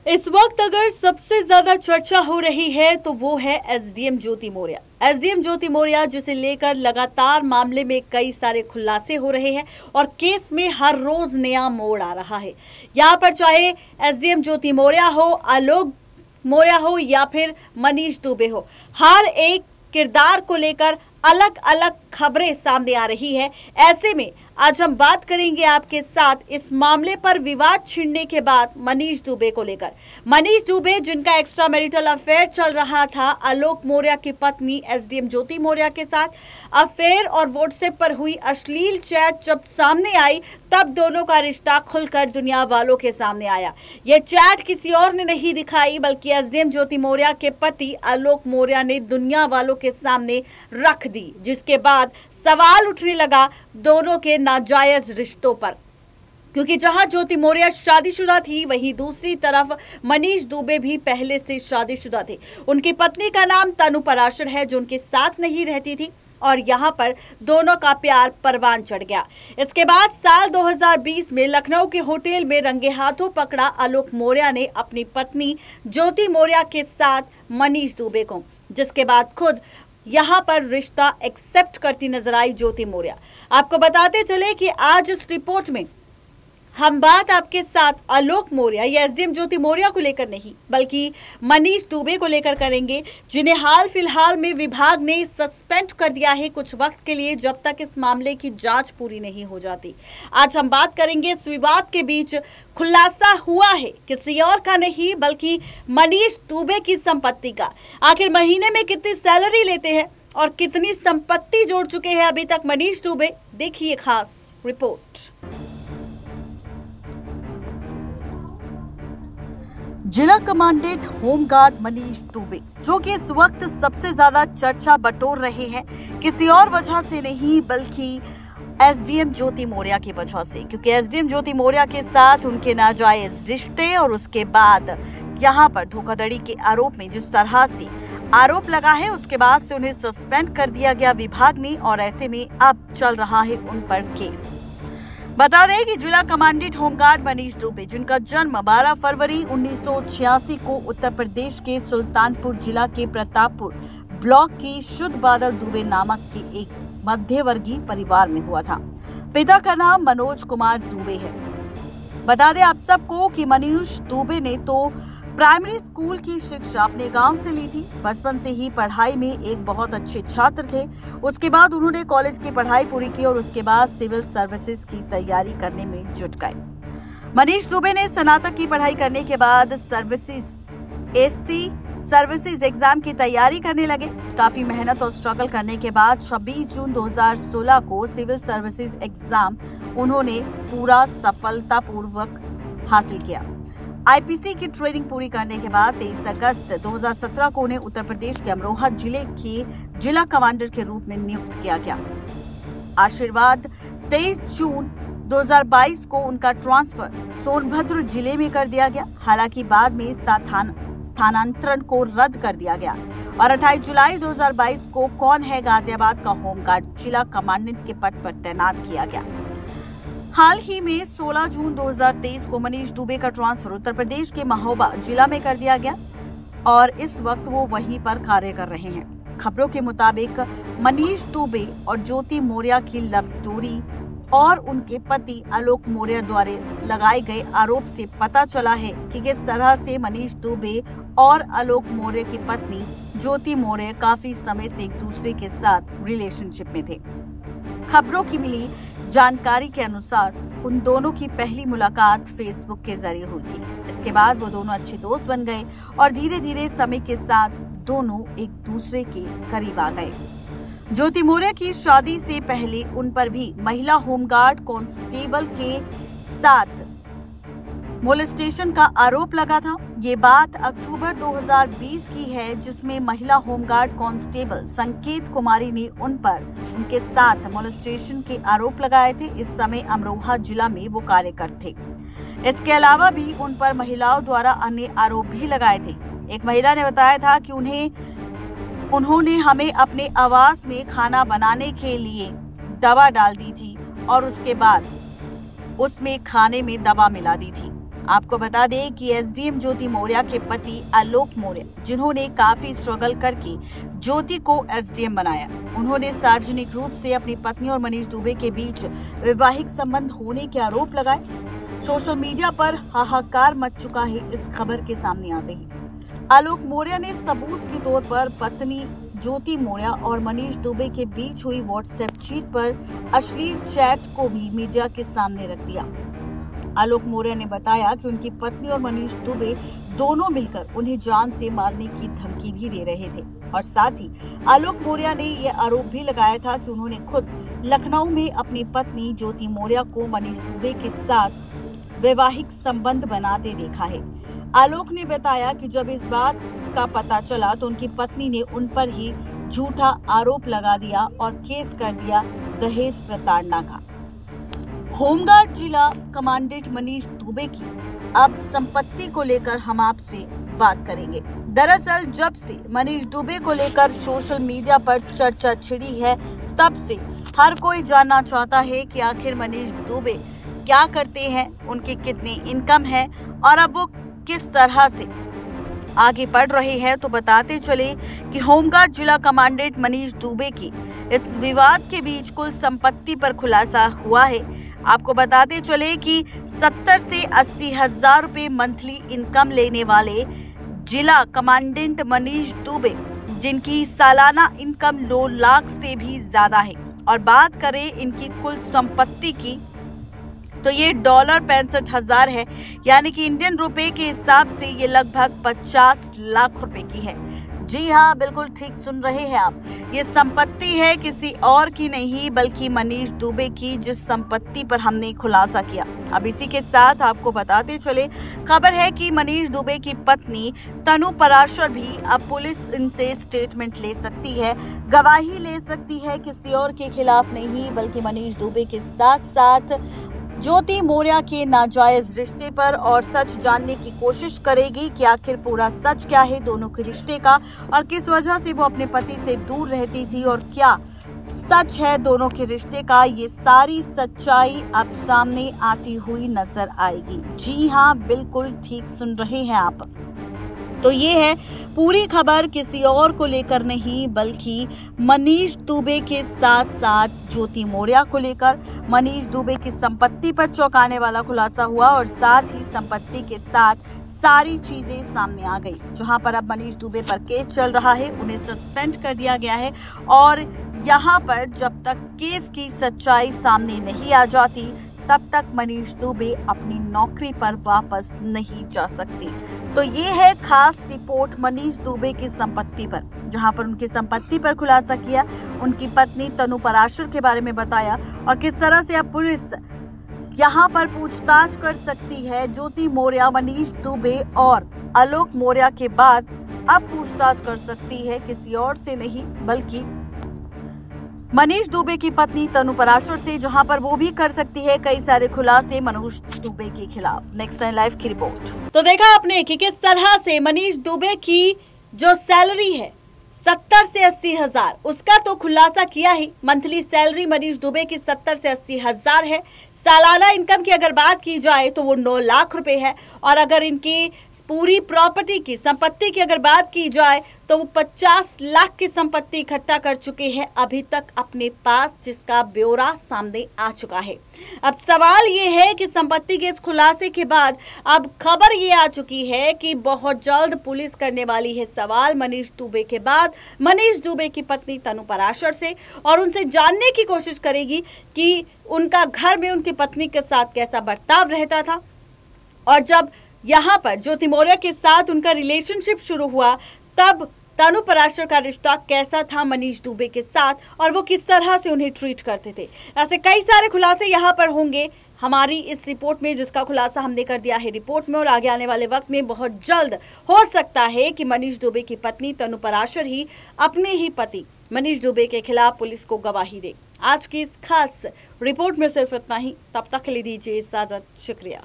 इस वक्त अगर सबसे ज्यादा चर्चा हो रही है तो वो है एसडीएम ज्योति मौर्य। एसडीएम ज्योति मौर्य जिसे लेकर लगातार मामले में कई सारे खुलासे हो रहे हैं और केस में हर रोज नया मोड़ आ रहा है। यहाँ पर चाहे एसडीएम ज्योति मौर्य हो, आलोक मौर्य हो या फिर मनीष दुबे हो, हर एक किरदार को लेकर अलग अलग खबरें सामने आ रही है। ऐसे में आज हम बात करेंगे आपके साथ इस मामले पर विवाद छिड़ने के बाद मनीष दुबे को लेकर। मनीष दुबे जिनका एक्स्ट्रा मैरिटल अफेयर चल रहा था आलोक मौर्य की पत्नी एसडीएम ज्योति मौर्य के साथ, अफेयर और व्हाट्सएप पर हुई अश्लील चैट जब सामने आई तब दोनों का रिश्ता खुलकर दुनिया वालों के सामने आया। ये चैट किसी और ने नहीं दिखाई बल्कि एसडीएम ज्योति मौर्य के पति आलोक मौर्य ने दुनिया वालों के सामने रख दी, जिसके बाद सवाल उठने लगा दोनों के नाजायज रिश्तों पर। क्योंकि जहां ज्योति मौर्य शादीशुदा थी वहीं दूसरी तरफ मनीष दुबे भी पहले से शादीशुदा थे। उनकी पत्नी का नाम तनु पराशर है जो उनके साथ नहीं रहती थी और यहाँ पर दोनों का प्यार परवान चढ़ गया। इसके बाद साल 2020 में लखनऊ के होटल में रंगे हाथों पकड़ा आलोक मौर्य ने अपनी पत्नी ज्योति मौर्य के साथ मनीष दुबे को, जिसके बाद खुद यहाँ पर रिश्ता एक्सेप्ट करती नजर आई ज्योति मौर्य। आपको बताते चले कि आज इस रिपोर्ट में हम बात आपके साथ आलोक मौर्य या एसडीएम ज्योति मौर्य को लेकर नहीं बल्कि मनीष दुबे को लेकर करेंगे, जिन्हें हाल फिलहाल में विभाग ने सस्पेंड कर दिया है कुछ वक्त के लिए जब तक इस मामले की जांच पूरी नहीं हो जाती। आज हम बात करेंगे इस विवाद के बीच खुलासा हुआ है किसी और का नहीं बल्कि मनीष दुबे की संपत्ति का। आखिर महीने में कितनी सैलरी लेते हैं और कितनी संपत्ति जोड़ चुके हैं अभी तक मनीष दुबे, देखिए खास रिपोर्ट। जिला कमांडेंट होमगार्ड मनीष दुबे जो कि इस वक्त सबसे ज्यादा चर्चा बटोर रहे हैं, किसी और वजह से नहीं बल्कि एसडीएम ज्योति मौर्य की वजह से, क्योंकि एसडीएम ज्योति मौर्य के साथ उनके नाजायज रिश्ते और उसके बाद यहां पर धोखाधड़ी के आरोप में जिस तरह से आरोप लगा है उसके बाद से उन्हें सस्पेंड कर दिया गया विभाग ने और ऐसे में अब चल रहा है उन पर केस। बता दें कि जिला कमांडेंट होमगार्ड मनीष दुबे जिनका जन्म 12 फरवरी 1986 को उत्तर प्रदेश के सुल्तानपुर जिला के प्रतापपुर ब्लॉक के शुद्ध बादल दुबे नामक के एक मध्यवर्गीय परिवार में हुआ था। पिता का नाम मनोज कुमार दुबे है। बता दें आप सबको कि मनीष दुबे ने तो प्राइमरी स्कूल की शिक्षा अपने गांव से ली थी। बचपन से ही पढ़ाई में एक बहुत अच्छे छात्र थे। उसके बाद उन्होंने कॉलेज की पढ़ाई पूरी की और उसके बाद सिविल सर्विसेज की तैयारी करने में जुट गए। मनीष दुबे ने स्नातक की पढ़ाई करने के बाद एससी सर्विसेज एग्जाम की तैयारी करने लगे। काफी मेहनत और स्ट्रगल करने के बाद 26 जून 2016 को सिविल सर्विसेज एग्जाम उन्होंने पूरा सफलतापूर्वक हासिल किया। आईपीसी की ट्रेनिंग पूरी करने के बाद 23 अगस्त 2017 को उन्हें उत्तर प्रदेश के अमरोहा जिले के जिला कमांडर के रूप में नियुक्त किया गया। आशीर्वाद 23 जून 2022 को उनका ट्रांसफर सोनभद्र जिले में कर दिया गया। हालांकि बाद में स्थानांतरण को रद्द कर दिया गया और 28 जुलाई 2022 को कौन है गाजियाबाद का होमगार्ड जिला कमांडेंट के पद पर तैनात किया गया। हाल ही में 16 जून 2023 को मनीष दुबे का ट्रांसफर उत्तर प्रदेश के महोबा जिला में कर दिया गया और इस वक्त वो वहीं पर कार्य कर रहे हैं। खबरों के मुताबिक मनीष दुबे और ज्योति मौर्य की लव स्टोरी और उनके पति आलोक मौर्य द्वारा लगाए गए आरोप से पता चला है कि किस तरह से मनीष दुबे और आलोक मौर्य की पत्नी ज्योति मौर्य काफी समय से एक दूसरे के साथ रिलेशनशिप में थे। खबरों की मिली जानकारी के अनुसार उन दोनों की पहली मुलाकात फेसबुक के जरिए हुई थी। इसके बाद वो दोनों अच्छे दोस्त बन गए और धीरे धीरे समय के साथ दोनों एक दूसरे के करीब आ गए। ज्योति मौर्य की शादी से पहले उन पर भी महिला होमगार्ड कांस्टेबल के साथ मोलेस्टेशन का आरोप लगा था। ये बात अक्टूबर 2020 की है जिसमें महिला होमगार्ड कांस्टेबल संकेत कुमारी ने उन पर उनके साथ मोलेस्टेशन के आरोप लगाए थे। इस समय अमरोहा जिला में वो कार्यरत थे। इसके अलावा भी उन पर महिलाओं द्वारा अन्य आरोप भी लगाए थे। एक महिला ने बताया था कि उन्होंने हमें अपने आवास में खाना बनाने के लिए दवा डाल दी थी और उसके बाद उसमें खाने में दवा मिला दी थी। आपको बता दें कि एसडीएम ज्योति मौर्य के पति आलोक मौर्य, जिन्होंने काफी स्ट्रगल करके ज्योति को एसडीएम बनाया, उन्होंने सार्वजनिक रूप से अपनी पत्नी और मनीष दुबे के बीच वैवाहिक संबंध होने के आरोप लगाए। सोशल मीडिया पर हाहाकार मच चुका है इस खबर के सामने आते ही। आलोक मौर्य ने सबूत के तौर पर पत्नी ज्योति मौर्य और मनीष दुबे के बीच हुई व्हाट्सएप चीट पर अश्लील चैट को भी मीडिया के सामने रख दिया। आलोक मौर्य ने बताया कि उनकी पत्नी और मनीष दुबे दोनों मिलकर उन्हें जान से मारने की धमकी भी दे रहे थे और साथ ही आलोक मौर्य ने यह आरोप भी लगाया था कि उन्होंने खुद लखनऊ में अपनी पत्नी ज्योति मौर्य को मनीष दुबे के साथ वैवाहिक संबंध बनाते देखा है। आलोक ने बताया कि जब इस बात का पता चला तो उनकी पत्नी ने उन पर ही झूठा आरोप लगा दिया और केस कर दिया दहेज प्रताड़ना का। होमगार्ड जिला कमांडेंट मनीष दुबे की अब संपत्ति को लेकर हम आपसे बात करेंगे। दरअसल जब से मनीष दुबे को लेकर सोशल मीडिया पर चर्चा छिड़ी है, तब से हर कोई जानना चाहता है कि आखिर मनीष दुबे क्या करते हैं, उनकी कितनी इनकम है और अब वो किस तरह से आगे बढ़ रहे हैं। तो बताते चले कि होमगार्ड जिला कमांडेंट मनीष दुबे की इस विवाद के बीच कुल संपत्ति पर खुलासा हुआ है। आपको बताते चले कि 70 से 80 हजार रुपए मंथली इनकम लेने वाले जिला कमांडेंट मनीष दुबे, जिनकी सालाना इनकम 9 लाख से भी ज्यादा है, और बात करें इनकी कुल संपत्ति की तो ये $65,000 है, यानी कि इंडियन रुपए के हिसाब से ये लगभग 50 लाख रुपए की है। जी हाँ, बिल्कुल ठीक सुन रहे हैं आप, ये संपत्ति है किसी और की नहीं बल्कि मनीष दुबे की, जिस संपत्ति पर हमने खुलासा किया। अब इसी के साथ आपको बताते चले, खबर है कि मनीष दुबे की पत्नी तनु पराशर भी अब पुलिस इनसे स्टेटमेंट ले सकती है, गवाही ले सकती है, किसी और के खिलाफ नहीं बल्कि मनीष दुबे के साथ साथ ज्योति मौर्य के नाजायज रिश्ते पर, और सच जानने की कोशिश करेगी कि आखिर पूरा सच क्या है दोनों के रिश्ते का और किस वजह से वो अपने पति से दूर रहती थी और क्या सच है दोनों के रिश्ते का। ये सारी सच्चाई अब सामने आती हुई नजर आएगी। जी हाँ, बिल्कुल ठीक सुन रहे हैं आप। तो ये है पूरी खबर, किसी और को लेकर नहीं बल्कि मनीष दुबे के साथ साथ ज्योति मौर्य को लेकर। मनीष दुबे की संपत्ति पर चौंकाने वाला खुलासा हुआ और साथ ही संपत्ति के साथ सारी चीजें सामने आ गई। जहां पर अब मनीष दुबे पर केस चल रहा है, उन्हें सस्पेंड कर दिया गया है और यहां पर जब तक केस की सच्चाई सामने नहीं आ जाती तब तक मनीष दुबे अपनी नौकरी पर वापस नहीं जा सकती। तो ये है खास रिपोर्ट मनीष दुबे की संपत्ति पर, जहां पर उनकी संपत्ति पर खुलासा किया, उनकी पत्नी तनु पराशर के बारे में बताया और किस तरह से अब पुलिस यहां पर पूछताछ कर सकती है। ज्योति मौर्य, मनीष दुबे और आलोक मौर्य के बाद अब पूछताछ कर सकती है किसी और से नहीं बल्कि मनीष दुबे की पत्नी तनु पराशर से, जहां पर वो भी कर सकती है कई सारे खुलासे मनीष दुबे के खिलाफ। नेक्स्ट टाइम लाइव की रिपोर्ट। तो देखा आपने कि किस तरह से मनीष दुबे की जो सैलरी है 70 से 80 हजार, उसका तो खुलासा किया ही। मंथली सैलरी मनीष दुबे की 70 से 80 हजार है। सालाना इनकम की अगर बात की जाए तो वो 9 लाख रुपए है और अगर इनकी पूरी प्रॉपर्टी की संपत्ति की अगर बात की जाए तो वो 50 लाख की संपत्ति इकट्ठा कर चुके हैं अभी तक अपने पास, जिसका ब्यौरा सामने आ चुका है। अब सवाल ये है कि संपत्ति के इस खुलासे के बाद अब खबर ये आ चुकी है कि बहुत जल्द पुलिस करने वाली है सवाल मनीष दुबे के बाद मनीष दुबे की पत्नी तनु पराशर से और उनसे जानने की कोशिश करेगी कि उनका घर में उनकी पत्नी के साथ कैसा बर्ताव रहता था और जब यहाँ पर ज्योति मौर्य के साथ उनका रिलेशनशिप शुरू हुआ तब तनु पराशर का रिश्ता कैसा था मनीष दुबे के साथ और वो किस तरह से उन्हें ट्रीट करते थे। ऐसे कई सारे खुलासे यहाँ पर होंगे हमारी इस रिपोर्ट में, जिसका खुलासा हमने कर दिया है रिपोर्ट में और आगे आने वाले वक्त में बहुत जल्द हो सकता है कि मनीष दुबे की पत्नी तनु पराशर ही अपने ही पति मनीष दुबे के खिलाफ पुलिस को गवाही दे। आज की इस खास रिपोर्ट में सिर्फ इतना ही। तब तक के लिए दीजिए इजाजत। शुक्रिया।